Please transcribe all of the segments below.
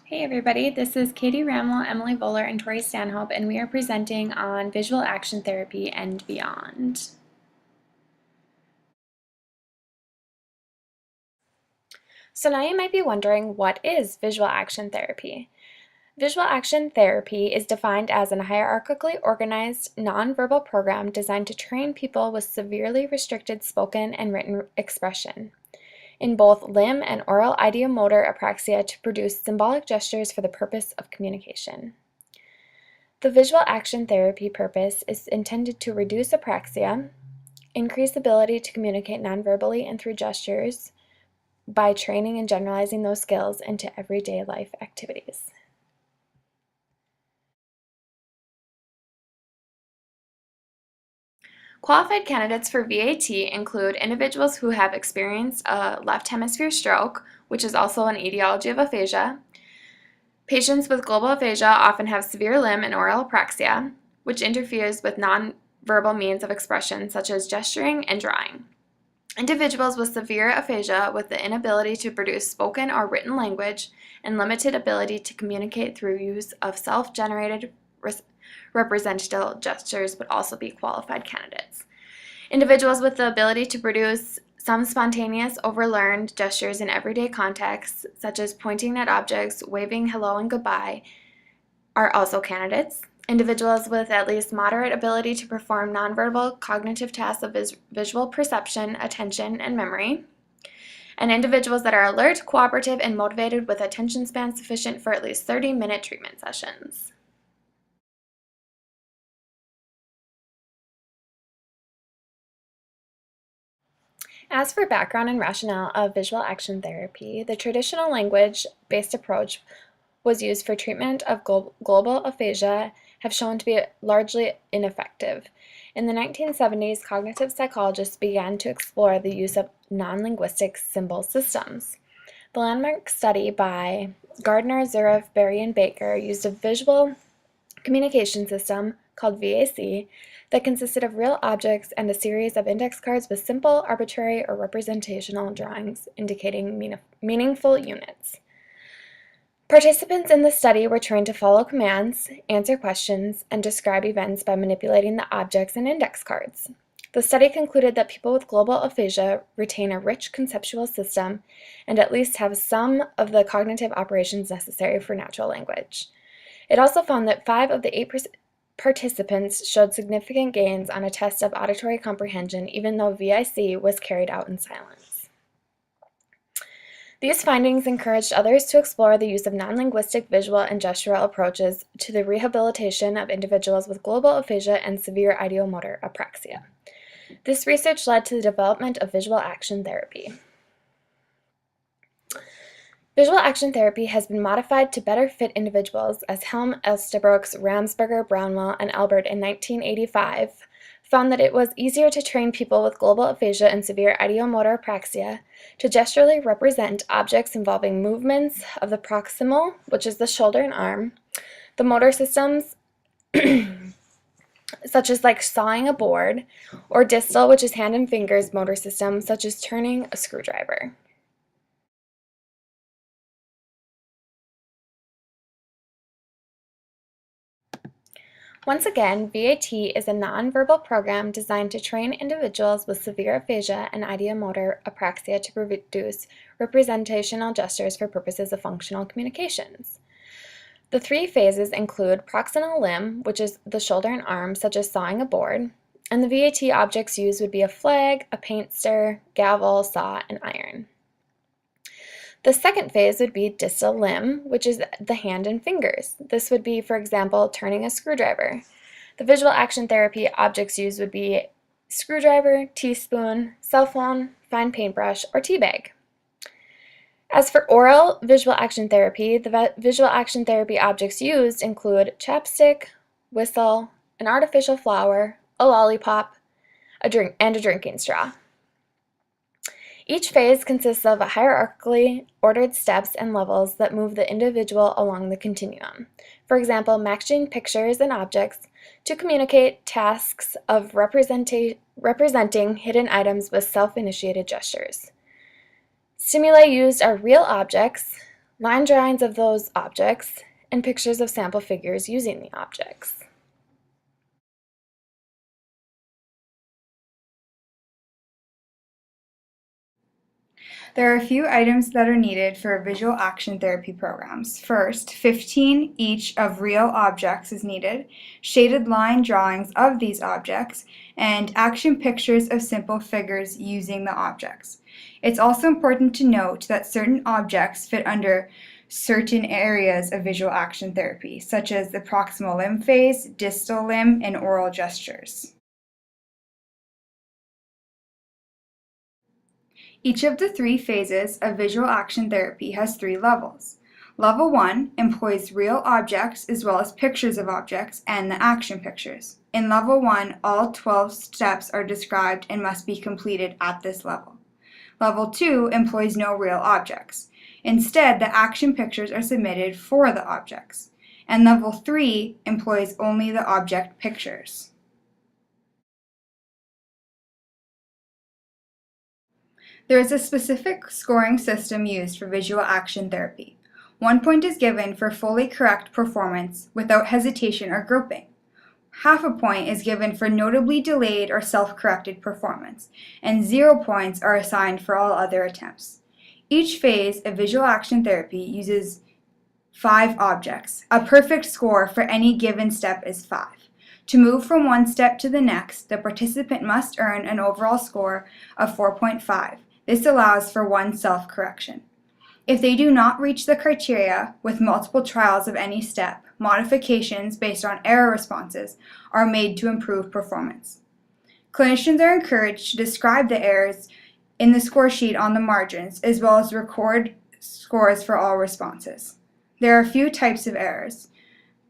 Hey everybody, this is Katie Ramel, Emily Voller, and Tori Stanhope, and we are presenting on visual action therapy and beyond. So now you might be wondering, what is visual action therapy? Visual action therapy is defined as a hierarchically organized, nonverbal program designed to train people with severely restricted spoken and written expression in both limb and oral ideomotor apraxia to produce symbolic gestures for the purpose of communication. The visual action therapy purpose is intended to reduce apraxia, increase ability to communicate nonverbally and through gestures by training and generalizing those skills into everyday life activities. Qualified candidates for VAT include individuals who have experienced a left hemisphere stroke, which is also an etiology of aphasia. Patients with global aphasia often have severe limb and oral apraxia, which interferes with nonverbal means of expression such as gesturing and drawing. Individuals with severe aphasia with the inability to produce spoken or written language and limited ability to communicate through use of self-generated representative gestures would also be qualified candidates. Individuals with the ability to produce some spontaneous, overlearned gestures in everyday contexts, such as pointing at objects, waving hello and goodbye, are also candidates. Individuals with at least moderate ability to perform nonverbal cognitive tasks of visual perception, attention, and memory. And individuals that are alert, cooperative, and motivated with attention span sufficient for at least 30-minute treatment sessions. As for background and rationale of visual action therapy, the traditional language-based approach was used for treatment of global aphasia have shown to be largely ineffective. In the 1970s, cognitive psychologists began to explore the use of non-linguistic symbol systems. The landmark study by Gardner, Zurif, Berry, and Baker used a visual communication system called VAC that consisted of real objects and a series of index cards with simple, arbitrary, or representational drawings indicating meaningful units. Participants in the study were trained to follow commands, answer questions, and describe events by manipulating the objects and index cards. The study concluded that people with global aphasia retain a rich conceptual system and at least have some of the cognitive operations necessary for natural language. It also found that 5 of the 8 participants showed significant gains on a test of auditory comprehension, even though VIC was carried out in silence. These findings encouraged others to explore the use of non-linguistic visual and gestural approaches to the rehabilitation of individuals with global aphasia and severe ideomotor apraxia. This research led to the development of visual action therapy. Visual action therapy has been modified to better fit individuals, as Helm, Elstebrooks, Ramsberger, Brownwell, and Albert in 1985 found that it was easier to train people with global aphasia and severe ideomotor apraxia to gesturally represent objects involving movements of the proximal, which is the shoulder and arm, the motor systems, such as like sawing a board, or distal, which is hand and fingers motor system, such as turning a screwdriver. Once again, VAT is a nonverbal program designed to train individuals with severe aphasia and ideomotor apraxia to produce representational gestures for purposes of functional communications. The 3 phases include proximal limb, which is the shoulder and arm, such as sawing a board, and the VAT objects used would be a flag, a paint stir, gavel, saw, and iron. The second phase would be distal limb, which is the hand and fingers. This would be, for example, turning a screwdriver. The visual action therapy objects used would be screwdriver, teaspoon, cell phone, fine paintbrush, or tea bag. As for oral visual action therapy, the visual action therapy objects used include chapstick, whistle, an artificial flower, a lollipop, and a drinking straw. Each phase consists of hierarchically ordered steps and levels that move the individual along the continuum. For example, matching pictures and objects to communicate tasks of representing hidden items with self-initiated gestures. Stimuli used are real objects, line drawings of those objects, and pictures of sample figures using the objects. There are a few items that are needed for visual action therapy programs. First, 15 each of real objects is needed, shaded line drawings of these objects, and action pictures of simple figures using the objects. It's also important to note that certain objects fit under certain areas of visual action therapy, such as the proximal limb phase, distal limb, and oral gestures. Each of the 3 phases of visual action therapy has 3 levels. Level 1 employs real objects as well as pictures of objects and the action pictures. In Level 1, all 12 steps are described and must be completed at this level. Level 2 employs no real objects. Instead, the action pictures are submitted for the objects. And Level 3 employs only the object pictures. There is a specific scoring system used for visual action therapy. 1 point is given for fully correct performance without hesitation or groping. Half a point is given for notably delayed or self-corrected performance, and 0 points are assigned for all other attempts. Each phase of visual action therapy uses 5 objects. A perfect score for any given step is 5. To move from one step to the next, the participant must earn an overall score of 4.5. This allows for one self-correction. If they do not reach the criteria with multiple trials of any step, modifications based on error responses are made to improve performance. Clinicians are encouraged to describe the errors in the score sheet on the margins, as well as record scores for all responses. There are a few types of errors.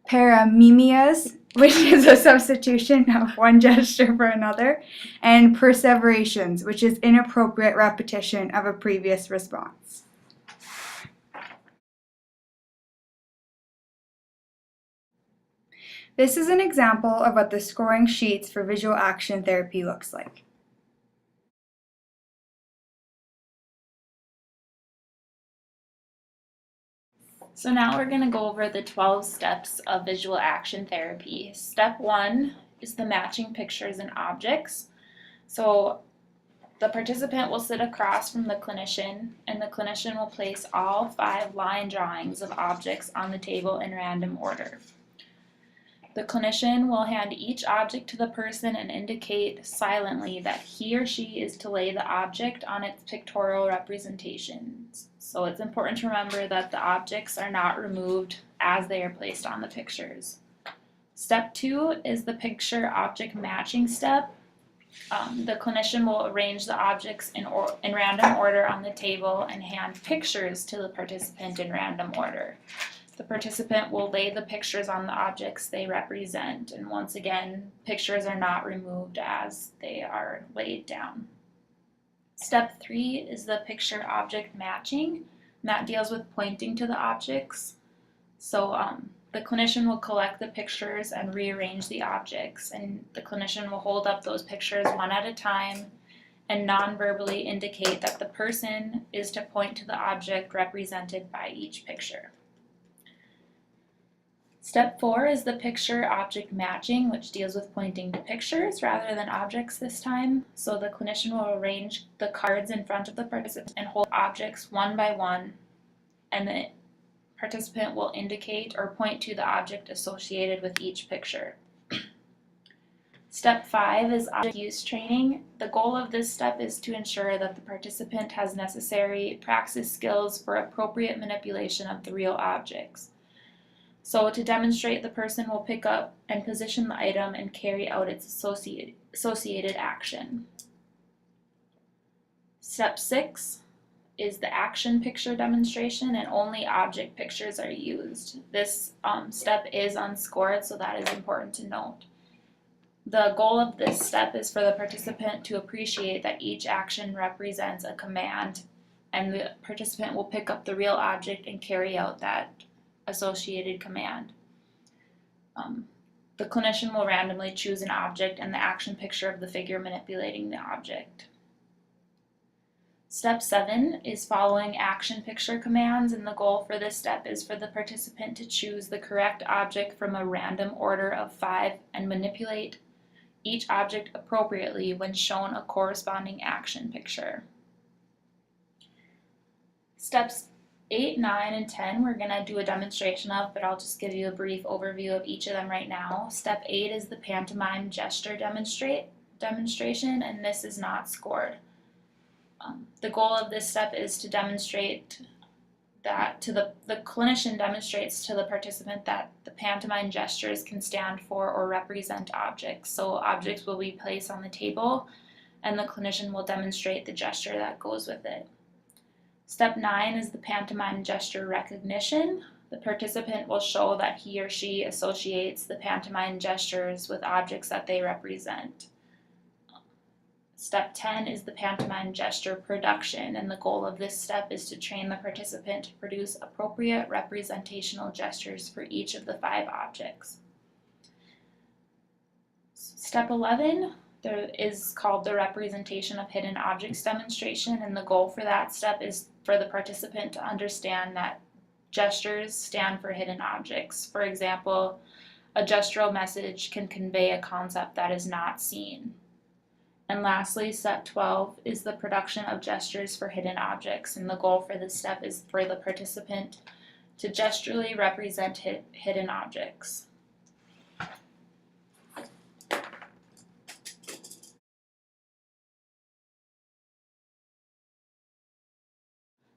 Paramimias, which is a substitution of one gesture for another, and perseverations, which is inappropriate repetition of a previous response. This is an example of what the scoring sheets for visual action therapy looks like. So now we're going to go over the 12 steps of visual action therapy. Step 1 is the matching pictures and objects. So the participant will sit across from the clinician, and the clinician will place all 5 line drawings of objects on the table in random order. The clinician will hand each object to the person and indicate silently that he or she is to lay the object on its pictorial representations. So it's important to remember that the objects are not removed as they are placed on the pictures. Step 2 is the picture object matching step. The clinician will arrange the objects in random order on the table and hand pictures to the participant in random order. The participant will lay the pictures on the objects they represent, and once again, pictures are not removed as they are laid down. Step 3 is the picture object matching, and that deals with pointing to the objects. So the clinician will collect the pictures and rearrange the objects, and the clinician will hold up those pictures one at a time and non-verbally indicate that the person is to point to the object represented by each picture. Step 4 is the picture object matching, which deals with pointing to pictures rather than objects this time. So the clinician will arrange the cards in front of the participant and hold objects one by one, and the participant will indicate or point to the object associated with each picture. Step 5 is object use training. The goal of this step is to ensure that the participant has necessary praxis skills for appropriate manipulation of the real objects. So to demonstrate, the person will pick up and position the item and carry out its associated action. Step 6 is the action picture demonstration, and only object pictures are used. This step is unscored, so that is important to note. The goal of this step is for the participant to appreciate that each action represents a command, and the participant will pick up the real object and carry out that associated command. The clinician will randomly choose an object and the action picture of the figure manipulating the object. Step 7 is following action picture commands, and the goal for this step is for the participant to choose the correct object from a random order of 5 and manipulate each object appropriately when shown a corresponding action picture. Steps 8, 9, and 10 we're going to do a demonstration of, but I'll just give you a brief overview of each of them right now. Step 8 is the pantomime gesture demonstration, and this is not scored. The goal of this step is to demonstrate that the clinician demonstrates to the participant that the pantomime gestures can stand for or represent objects. So objects will be placed on the table and the clinician will demonstrate the gesture that goes with it. Step 9 is the pantomime gesture recognition. The participant will show that he or she associates the pantomime gestures with objects that they represent. Step 10 is the pantomime gesture production, and the goal of this step is to train the participant to produce appropriate representational gestures for each of the 5 objects. Step 11 is called the representation of hidden objects demonstration, and the goal for that step is for the participant to understand that gestures stand for hidden objects. For example, a gestural message can convey a concept that is not seen. And lastly, step 12 is the production of gestures for hidden objects, and the goal for this step is for the participant to gesturally represent hidden objects.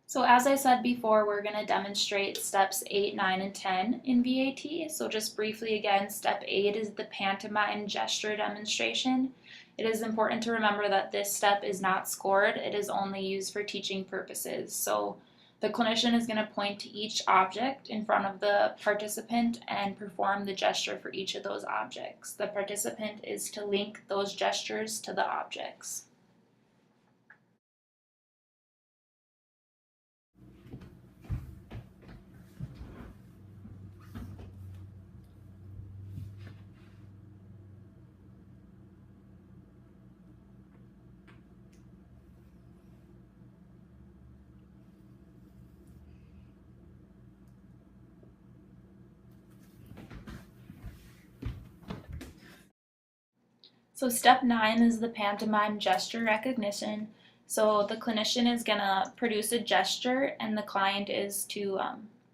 So as I said before, we're going to demonstrate steps 8, 9, and 10 in VAT. So just briefly again, step 8 is the pantomime gesture demonstration. It is important to remember that this step is not scored. It is only used for teaching purposes. So the clinician is going to point to each object in front of the participant and perform the gesture for each of those objects. The participant is to link those gestures to the objects. So step 9 is the pantomime gesture recognition. So the clinician is going to produce a gesture and the client is to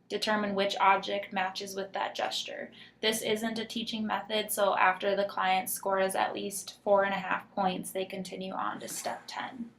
determine which object matches with that gesture. This isn't a teaching method, so after the client scores at least 4.5 points, they continue on to step 10.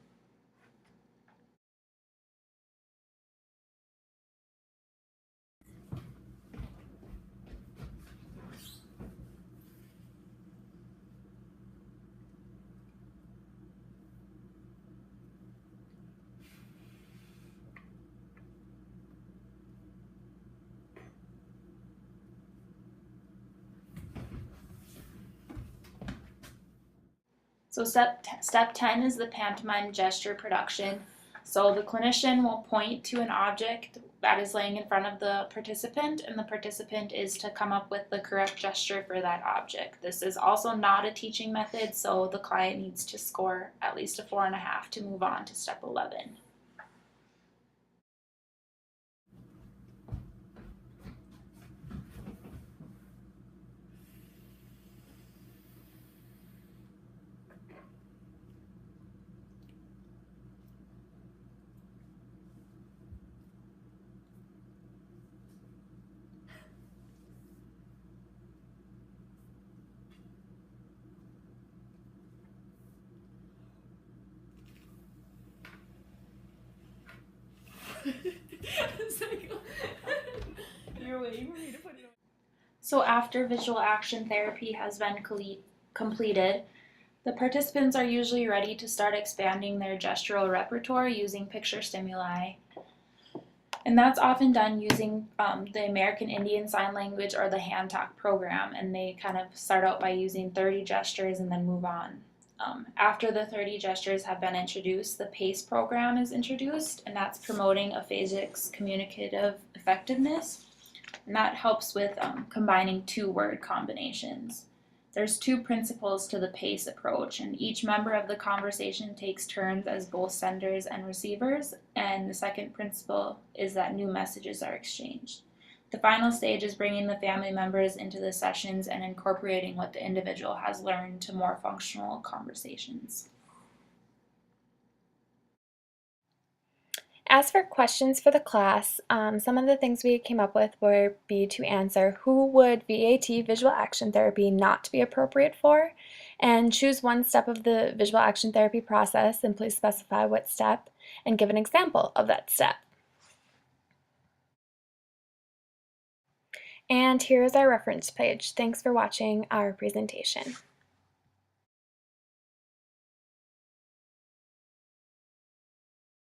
So step 10 is the pantomime gesture production. So the clinician will point to an object that is laying in front of the participant, and the participant is to come up with the correct gesture for that object. This is also not a teaching method, so the client needs to score at least a 4.5 to move on to step 11. You're waiting for me to put it on. So after visual action therapy has been completed, the participants are usually ready to start expanding their gestural repertoire using picture stimuli. And that's often done using the American Indian Sign Language or the hand talk program, and they kind of start out by using 30 gestures and then move on. After the 30 gestures have been introduced, the PACE program is introduced, and that's promoting aphasics communicative effectiveness, and that helps with combining 2-word combinations. There's 2 principles to the PACE approach, and each member of the conversation takes turns as both senders and receivers, and the second principle is that new messages are exchanged. The final stage is bringing the family members into the sessions and incorporating what the individual has learned to more functional conversations. As for questions for the class, some of the things we came up with would be to answer who would VAT visual action therapy not be appropriate for, and choose one step of the visual action therapy process and please specify what step and give an example of that step. And here is our reference page. Thanks for watching our presentation.